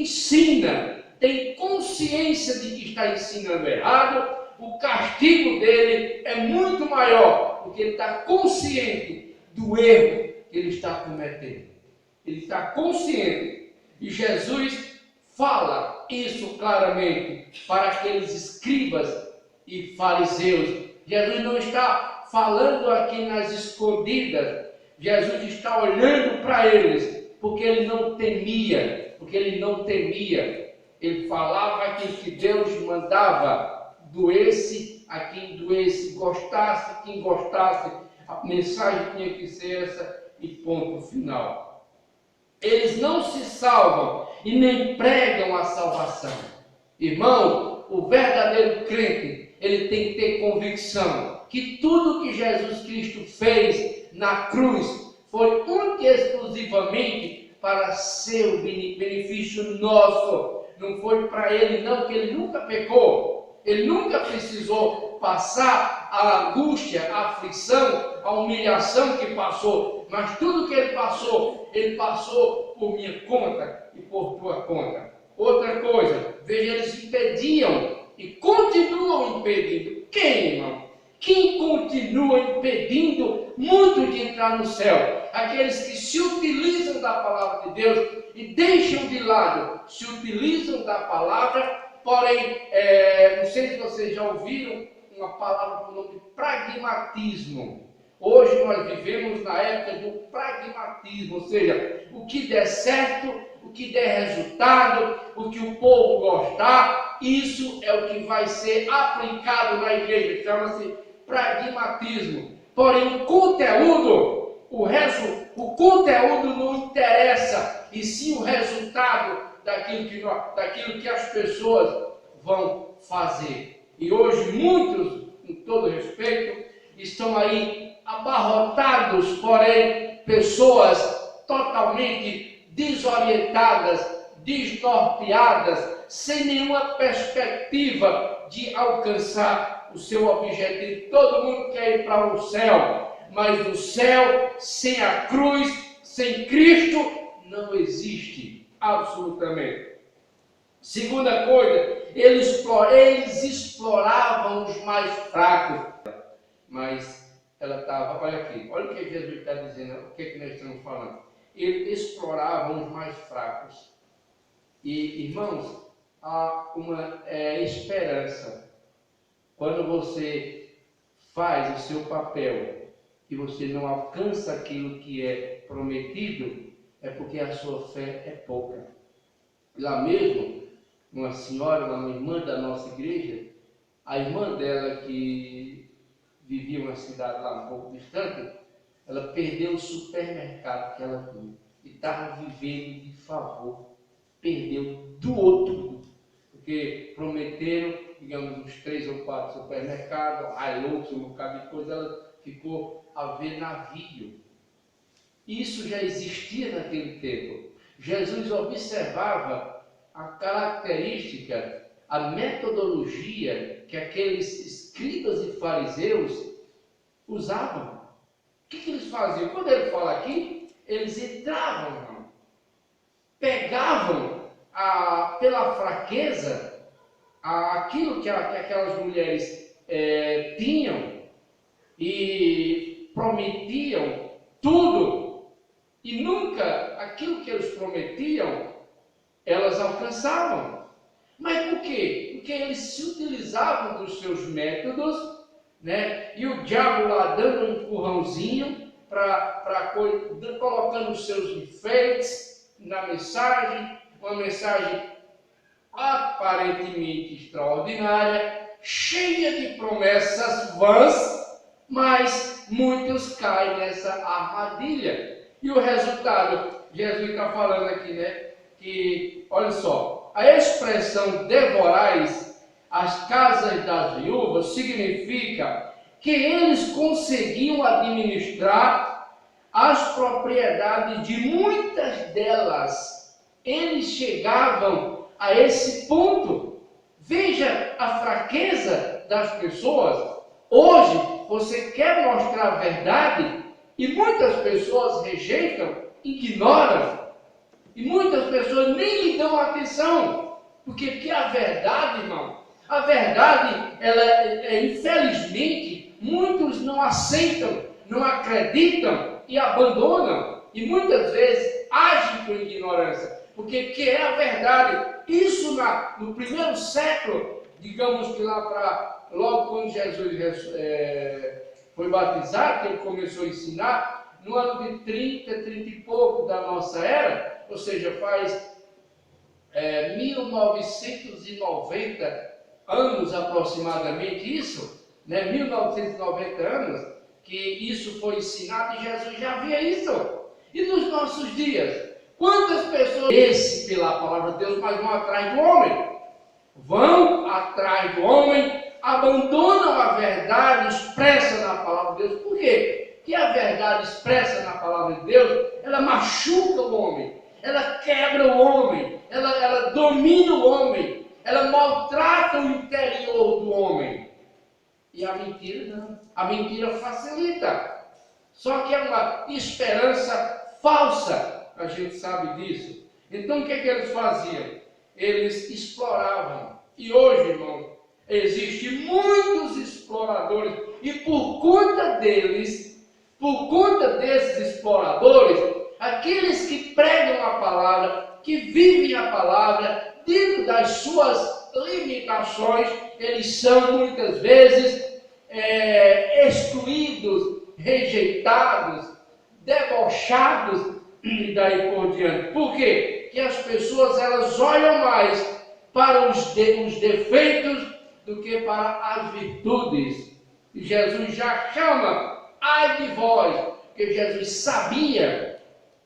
ensina, tem consciência de que está ensinando errado, o castigo dele é muito maior, porque ele está consciente do erro que ele está cometendo. Ele está consciente. E Jesus fala isso claramente para aqueles escribas e fariseus. Jesus não está falando aqui nas escondidas. Jesus está olhando para eles, porque ele não temia. Ele falava aquilo que Deus mandava, doesse a quem doesse, gostasse a quem gostasse. A mensagem tinha que ser essa e ponto final. Eles não se salvam e nem pregam a salvação. Irmão, o verdadeiro crente, ele tem que ter convicção que tudo que Jesus Cristo fez na cruz foi única e exclusivamente para seu benefício nosso. Não foi para ele não, que ele nunca pecou. Ele nunca precisou passar a angústia, a aflição, a humilhação que passou. Mas tudo que ele passou por minha conta e por tua conta. Outra coisa, veja, eles impediam e continuam impedindo. Quem, irmão? Quem continua impedindo muito de entrar no céu? Aqueles que se utilizam da palavra de Deus e deixam de lado, se utilizam da palavra, porém, não sei se vocês já ouviram uma palavra com o nome de pragmatismo. Hoje nós vivemos na época do pragmatismo, ou seja, o que der certo, o que der resultado, o que o povo gostar, isso é o que vai ser aplicado na igreja, chama-se pragmatismo. Porém, o conteúdo não interessa, e sim o resultado daquilo que as pessoas vão fazer. E hoje muitos, com todo respeito, estão aí abarrotados, porém, pessoas totalmente desorientadas, desnorteadas, sem nenhuma perspectiva de alcançar o seu objetivo. Todo mundo quer ir para o céu, mas o céu sem a cruz, sem Cristo, não existe absolutamente. Segunda coisa, eles exploravam os mais fracos. Mas ela estava, olha aqui, olha o que Jesus está dizendo, o que nós estamos falando. Eles exploravam os mais fracos. E, irmãos, há uma esperança. Quando você faz o seu papel e você não alcança aquilo que é prometido, é porque a sua fé é pouca. Lá mesmo, uma senhora, uma irmã da nossa igreja, a irmã dela que vivia uma cidade lá um pouco distante, ela perdeu o supermercado que ela tinha e estava vivendo de favor. Perdeu, doou tudo, porque prometeram, digamos, uns 3 ou 4 supermercados, Hilux, um bocado de coisa, ela ficou a ver navio. Isso já existia naquele tempo. Jesus observava a característica, a metodologia que aqueles escribas e fariseus usavam. O que eles faziam? Quando ele fala aqui, eles entravam, pegavam pela fraqueza aquilo que aquelas mulheres tinham e prometiam tudo, e nunca aquilo que eles prometiam elas alcançavam. Mas por quê? Porque eles se utilizavam dos seus métodos, né? E o diabo lá dando um empurrãozinho, colocando os seus enfeites na mensagem, uma mensagem aparentemente extraordinária, cheia de promessas vãs, mas muitos caem nessa armadilha. E o resultado, Jesus está falando aqui, né? Que, olha só, a expressão devorais as casas das viúvas significa que eles conseguiam administrar as propriedades de muitas delas. Eles chegavam a esse ponto. Veja a fraqueza das pessoas. Hoje você quer mostrar a verdade e muitas pessoas rejeitam, ignoram. E muitas pessoas nem lhe dão atenção. Porque a verdade, irmão, a verdade, infelizmente, muitos não aceitam, não acreditam e abandonam. E muitas vezes agem com ignorância. Porque que é a verdade? Isso no primeiro século, digamos que logo quando Jesus foi batizado, que ele começou a ensinar, no ano de 30 e pouco da nossa era, ou seja, faz 1990 anos aproximadamente isso, né? 1990 anos, que isso foi ensinado e Jesus já via isso. E nos nossos dias, quantas pessoas pela palavra de Deus, mas vão atrás do homem? Vão atrás do homem, abandonam a verdade expressa na palavra de Deus. Por quê? Porque a verdade expressa na palavra de Deus, ela machuca o homem, ela quebra o homem, ela domina o homem, ela maltrata o interior do homem. E a mentira não. A mentira facilita. Só que é uma esperança falsa. A gente sabe disso. Então o que eles faziam? Eles exploravam. E hoje, irmão, existem muitos exploradores. E por conta desses exploradores, aqueles que pregam a palavra, que vivem a palavra, dentro das suas limitações, eles são muitas vezes excluídos, rejeitados, debochados e daí por diante. Por quê? Porque as pessoas elas olham mais para os defeitos do que para as virtudes. E Jesus já chama, ai de vós, porque Jesus sabia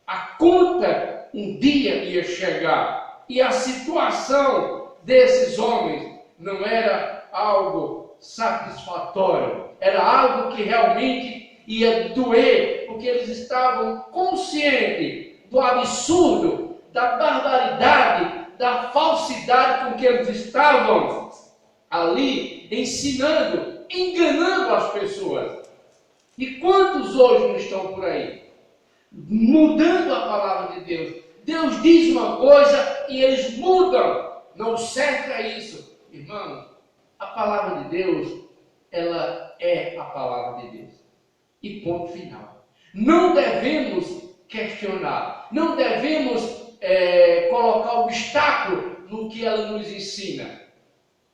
a conta um dia ia chegar. E a situação desses homens não era algo satisfatório, era algo que realmente ia doer, porque eles estavam conscientes do absurdo, da barbaridade, da falsidade com que eles estavam ali ensinando, enganando as pessoas. E quantos hoje não estão por aí? Mudando a palavra de Deus. Deus diz uma coisa e eles mudam. Não serve a isso. Irmãos, a palavra de Deus, ela é a palavra de Deus. E ponto final. Não devemos questionar. Não devemos colocar obstáculo no que ela nos ensina.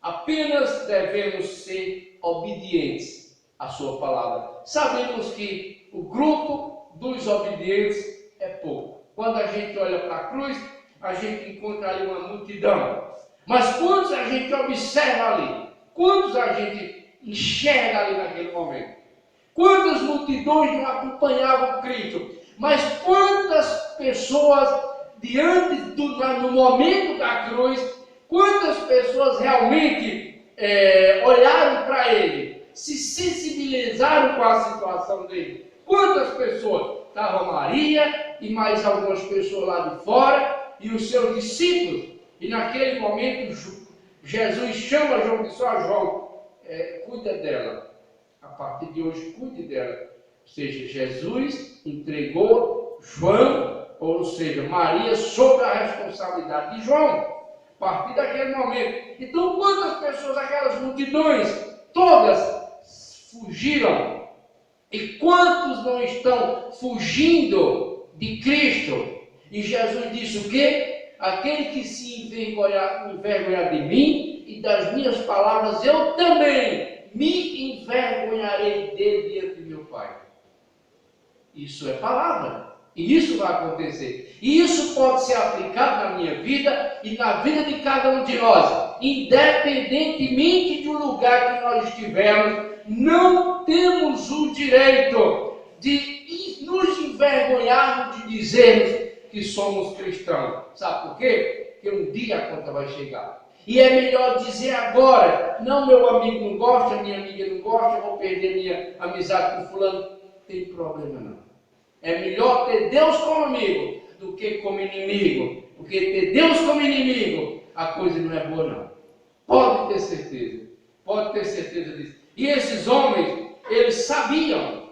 Apenas devemos ser obedientes à sua palavra. Sabemos que o grupo dos obedientes é pouco. Quando a gente olha para a cruz, a gente encontra ali uma multidão. Mas quantos a gente observa ali? Quantos a gente enxerga ali naquele momento? Quantas multidões não acompanhavam Cristo? Mas quantas pessoas, no momento da cruz, quantas pessoas realmente olharam para Ele, se sensibilizaram com a situação dele? Quantas pessoas? Estava Maria e mais algumas pessoas lá de fora e os seus discípulos. E naquele momento Jesus chama João e diz: João, cuida dela. A partir de hoje, cuide dela. Ou seja, Jesus entregou João, ou seja, Maria, sob a responsabilidade de João. A partir daquele momento. Então, quantas pessoas, aquelas multidões, todas fugiram? E quantos não estão fugindo de Cristo? E Jesus disse o quê? Aquele que se envergonhar de mim e das minhas palavras, eu também me envergonharei dele diante de meu Pai. Isso é palavra. E isso vai acontecer. E isso pode ser aplicado na minha vida e na vida de cada um de nós. Independentemente do lugar que nós estivermos, não temos o direito de nos envergonharmos de dizermos que somos cristãos. Sabe por quê? Porque um dia a conta vai chegar. E é melhor dizer agora: não, meu amigo não gosta, minha amiga não gosta, eu vou perder minha amizade com fulano. Não tem problema não. É melhor ter Deus como amigo do que como inimigo. Porque ter Deus como inimigo, a coisa não é boa não. Pode ter certeza. Pode ter certeza disso. E esses homens, eles sabiam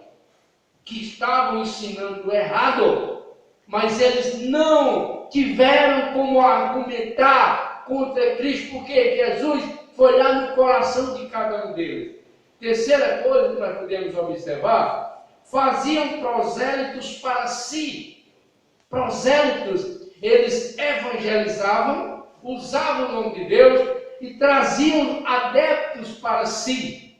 que estavam ensinando errado, mas eles não tiveram como argumentar contra Cristo, porque Jesus foi lá no coração de cada um deles. Terceira coisa que nós podemos observar, faziam prosélitos para si. Prosélitos, eles evangelizavam, usavam o nome de Deus e traziam adeptos para si.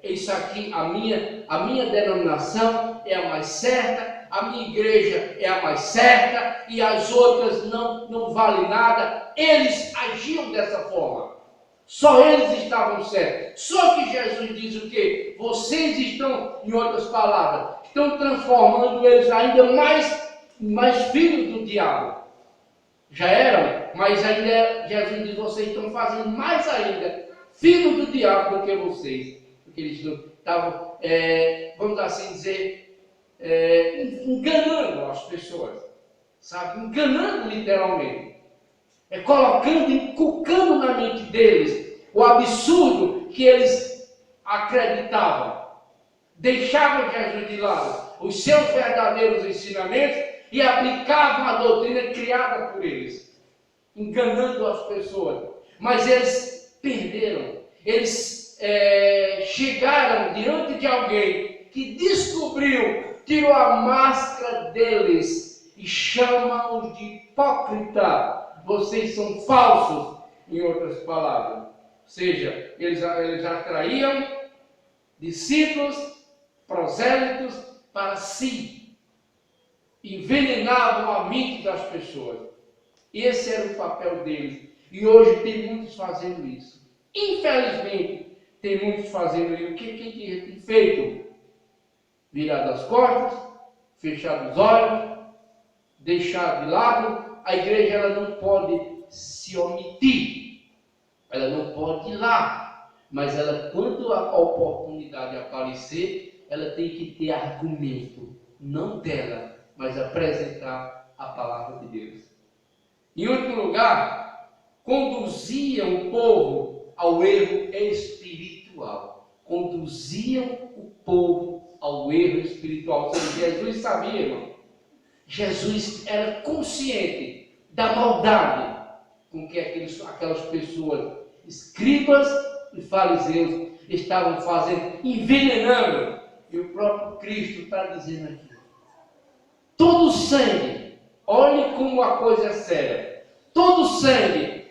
Isso aqui, a minha denominação é a mais certa, a minha igreja é a mais certa e as outras não valem nada. Eles agiam dessa forma. Só eles estavam certos. Só que Jesus diz o quê? Vocês estão, em outras palavras, estão transformando eles ainda mais filhos do diabo. Já eram, mas ainda Jesus diz, vocês estão fazendo mais ainda filhos do diabo do que vocês. Porque eles estavam, vamos assim dizer, enganando as pessoas. Sabe? Enganando literalmente. Colocando, inculcando na mente deles o absurdo que eles acreditavam. Deixavam Jesus de lado, os seus verdadeiros ensinamentos, e aplicavam a doutrina criada por eles, enganando as pessoas. Mas eles perderam. Eles chegaram diante de alguém que descobriu, tirou a máscara deles e chama-os de hipócrita. Vocês são falsos, em outras palavras. Ou seja, eles atraíam discípulos, prosélitos para si. Envenenavam a mente das pessoas. Esse era o papel deles. E hoje tem muitos fazendo isso. Infelizmente, tem muitos fazendo isso. O que tem feito? Virado as costas, fechado os olhos, deixar de lado. A igreja ela não pode se omitir, ela não pode ir lá, mas ela, quando a oportunidade aparecer, ela tem que ter argumento, não dela, mas apresentar a palavra de Deus. Em último lugar, conduziam o povo ao erro espiritual. Conduziam o povo ao erro espiritual. Ou seja, Jesus sabia, irmão. Jesus era consciente da maldade com que aquelas pessoas, escribas e fariseus, estavam fazendo, envenenando. E o próprio Cristo está dizendo aqui: todo sangue, olhe como a coisa é séria, todo sangue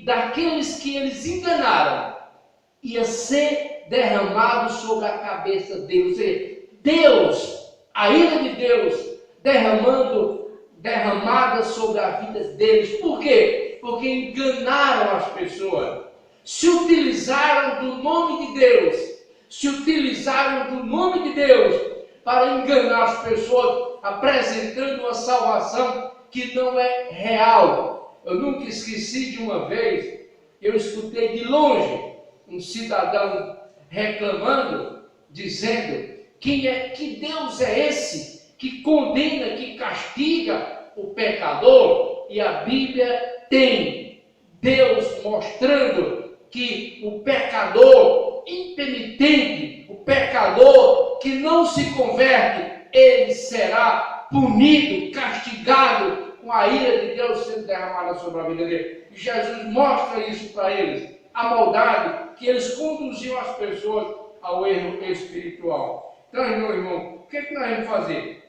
daqueles que eles enganaram, ia ser derramado sobre a cabeça deles. Ou seja, Deus, a ira de Deus, derramada sobre a vida deles. Por quê? Porque enganaram as pessoas, se utilizaram do nome de Deus, para enganar as pessoas, apresentando uma salvação que não é real. Eu nunca esqueci de uma vez, eu escutei de longe um cidadão reclamando, dizendo: que Deus é esse que condena, que castiga o pecador? E a Bíblia tem Deus mostrando que o pecador impenitente, o pecador que não se converte, ele será punido, castigado, com a ira de Deus sendo derramada sobre a vida dele. E Jesus mostra isso para eles, a maldade que eles conduziam as pessoas ao erro espiritual. Então, meu irmão, o que nós vamos fazer?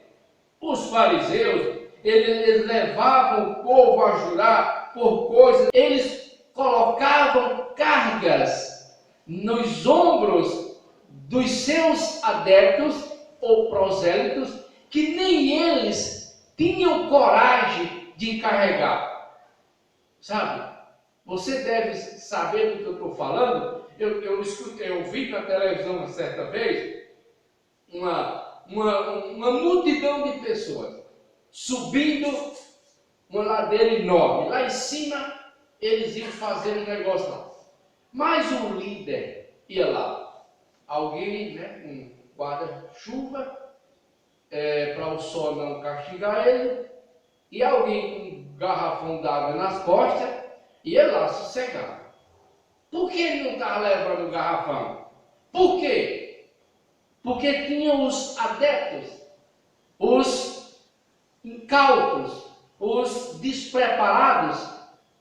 Os fariseus, eles levavam o povo a jurar por coisas, eles colocavam cargas nos ombros dos seus adeptos ou prosélitos que nem eles tinham coragem de carregar. Sabe? Você deve saber do que eu estou falando. Eu vi na televisão uma certa vez uma multidão de pessoas subindo uma ladeira enorme. Lá em cima eles iam fazer um negócio lá. Mas um líder ia lá. Alguém, um guarda-chuva, para o sol não castigar ele, e alguém com um garrafão d'água nas costas ia lá sossegar. Por que ele não estava levando o garrafão? Por quê? Porque tinha os adeptos os incautos, os despreparados,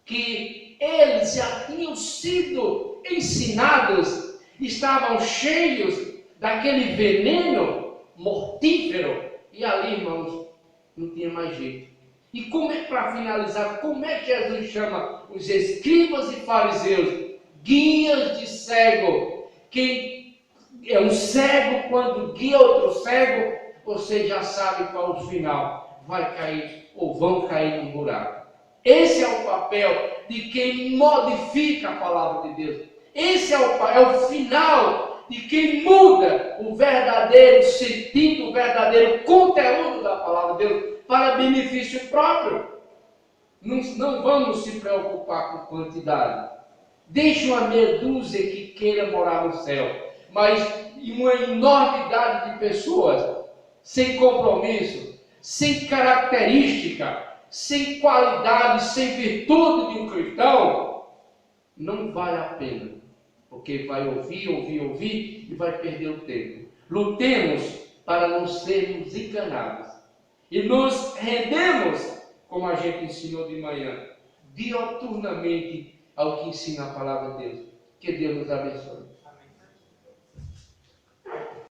que eles já tinham sido ensinados, estavam cheios daquele veneno mortífero, e ali, irmãos, não tinha mais jeito. E como é, para finalizar, como é que Jesus chama os escribas e fariseus? Guias de cego. Quem é um cego, quando guia outro cego, você já sabe qual o final. Vai cair ou vão cair num buraco. Esse é o papel de quem modifica a palavra de Deus. Esse é o final de quem muda o verdadeiro sentido, o verdadeiro conteúdo da palavra de Deus para benefício próprio. Não vamos se preocupar com quantidade. Deixe uma meia dúzia que queira morar no céu, mas uma enormidade de pessoas sem compromisso, sem característica, sem qualidade, sem virtude de um cristão, não vale a pena, porque vai ouvir e vai perder o tempo. Lutemos para não sermos enganados e nos rendemos, como a gente ensinou de manhã, dioturnamente ao que ensina a palavra de Deus. Que Deus nos abençoe.